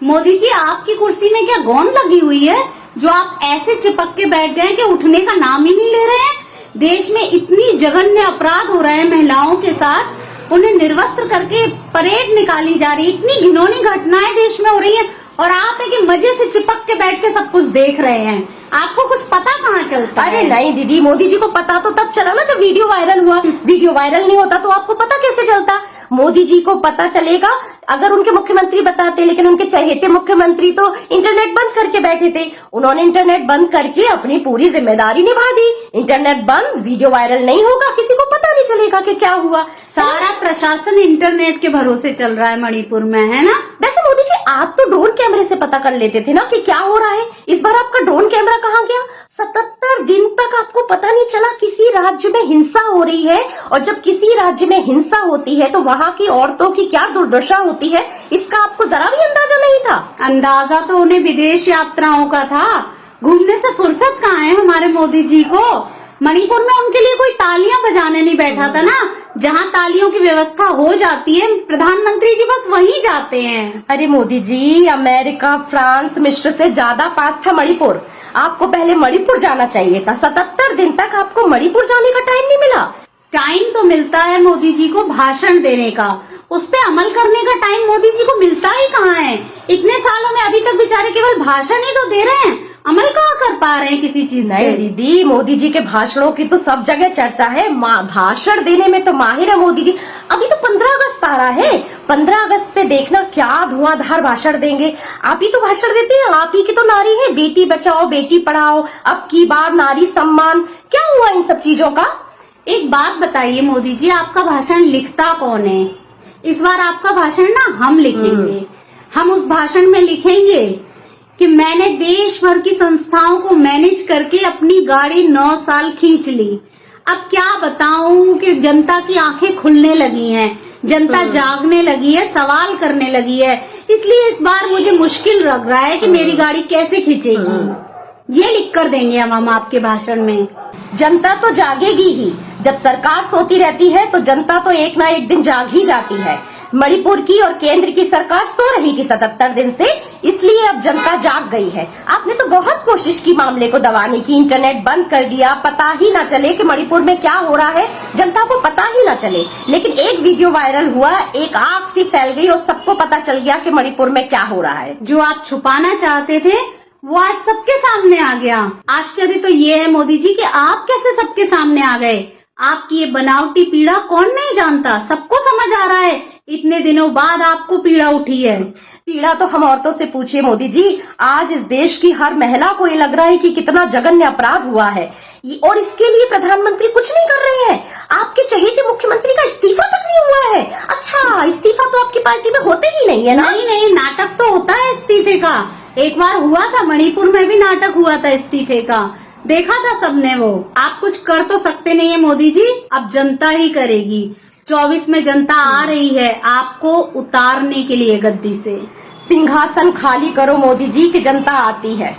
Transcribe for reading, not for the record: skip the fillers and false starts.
मोदी जी, आपकी कुर्सी में क्या गोंद लगी हुई है जो आप ऐसे चिपक के बैठ गए कि उठने का नाम ही नहीं ले रहे हैं? देश में इतनी जघन्य अपराध हो रहे हैं महिलाओं के साथ, उन्हें निर्वस्त्र करके परेड निकाली जा रही है, इतनी घिनौनी घटनाएं देश में हो रही है और आप है कि मजे से चिपक के बैठ के सब कुछ देख रहे हैं। आपको कुछ पता कहाँ चलता है? अरे नहीं दीदी, मोदी जी को पता तो तब चला ना जब वीडियो वायरल हुआ। वीडियो वायरल नहीं होता तो आपको पता कैसे चलता? मोदी जी को पता चलेगा अगर उनके मुख्यमंत्री बताते, लेकिन उनके चहेते मुख्यमंत्री तो इंटरनेट बंद करके बैठे थे। उन्होंने इंटरनेट बंद करके अपनी पूरी जिम्मेदारी निभा दी। इंटरनेट बंद, वीडियो वायरल नहीं होगा, किसी को पता नहीं चलेगा कि क्या हुआ। सारा प्रशासन इंटरनेट के भरोसे चल रहा है मणिपुर में, है ना? वैसे मोदी जी, आप तो ड्रोन कैमरे से पता कर लेते थे ना कि क्या हो रहा है। इस बार आपका ड्रोन कैमरा कहाँ गया? 77 दिन तक आपको पता नहीं चला किसी राज्य में हिंसा हो रही है, और जब किसी राज्य में हिंसा होती है तो वहाँ की औरतों की क्या दुर्दशा होती है, इसका आपको जरा भी अंदाजा नहीं था। अंदाजा तो उन्हें विदेश यात्राओं का था, घूमने से फुर्सत कहाँ है हमारे मोदी जी को। मणिपुर में उनके लिए कोई तालियां बजाने नहीं बैठा था ना। जहाँ तालियों की व्यवस्था हो जाती है, प्रधानमंत्री जी बस वहीं जाते हैं। अरे मोदी जी, अमेरिका, फ्रांस, मिस्र से ज्यादा पास था मणिपुर। आपको पहले मणिपुर जाना चाहिए था। 77 दिन तक आपको मणिपुर जाने का टाइम नहीं मिला। टाइम तो मिलता है मोदी जी को भाषण देने का, उस पे अमल करने का टाइम मोदी जी को मिलता ही कहाँ है? इतने सालों में अभी तक बेचारे केवल भाषण ही तो दे रहे हैं, अमल कहाँ कर पा रहे हैं किसी चीज नहीं दीदी, मोदी जी के भाषणों की तो सब जगह चर्चा है। भाषण देने में तो माहिर है मोदी जी। अभी तो 15 अगस्त आ रहा है। 15 अगस्त पे देखना क्या धुआंधार भाषण देंगे। आप ही तो भाषण देते हैं, आप ही की तो नारी है। बेटी बचाओ, बेटी पढ़ाओ, अब की बार नारी सम्मान। क्या हुआ इन सब चीजों का? एक बात बताइए मोदी जी, आपका भाषण लिखता कौन है? इस बार आपका भाषण ना हम लिखेंगे। हम उस भाषण में लिखेंगे कि मैंने देश भर की संस्थाओं को मैनेज करके अपनी गाड़ी 9 साल खींच ली। अब क्या बताऊं कि जनता की आंखें खुलने लगी हैं, जनता जागने लगी है, सवाल करने लगी है। इसलिए इस बार मुझे मुश्किल लग रहा है कि मेरी गाड़ी कैसे खींचेगी। ये लिख कर देंगे हम आपके भाषण में। जनता तो जागेगी ही। जब सरकार सोती रहती है तो जनता तो एक ना एक दिन जाग ही जाती है। मणिपुर की और केंद्र की सरकार सो रही थी 77 दिन से, इसलिए अब जनता जाग गई है। आपने तो बहुत कोशिश की मामले को दबाने की, इंटरनेट बंद कर दिया, पता ही ना चले कि मणिपुर में क्या हो रहा है, जनता को पता ही ना चले। लेकिन एक वीडियो वायरल हुआ, एक आग सी फैल गई और सबको पता चल गया कि मणिपुर में क्या हो रहा है। जो आप छुपाना चाहते थे वो आज सबके सामने आ गया। आश्चर्य तो ये है मोदी जी कि आप कैसे सबके सामने आ गए। आपकी ये बनावटी पीड़ा कौन नहीं जानता, सबको समझ आ रहा है। इतने दिनों बाद आपको पीड़ा उठी है। पीड़ा तो हम औरतों से पूछिए मोदी जी। आज इस देश की हर महिला को ये लग रहा है कि कितना जघन्य अपराध हुआ है, और इसके लिए प्रधानमंत्री कुछ नहीं कर रहे हैं। आपके चहेते मुख्यमंत्री का इस्तीफा तक नहीं हुआ है। अच्छा, इस्तीफा तो आपकी पार्टी में होते ही नहीं है ना? नहीं, नाटक तो होता है इस्तीफे का। एक बार हुआ था, मणिपुर में भी नाटक हुआ था इस्तीफे का, देखा था सबने वो। आप कुछ कर तो सकते नहीं है मोदी जी, अब जनता ही करेगी। 24 में जनता आ रही है आपको उतारने के लिए गद्दी से। सिंहासन खाली करो मोदी जी, की जनता आती है।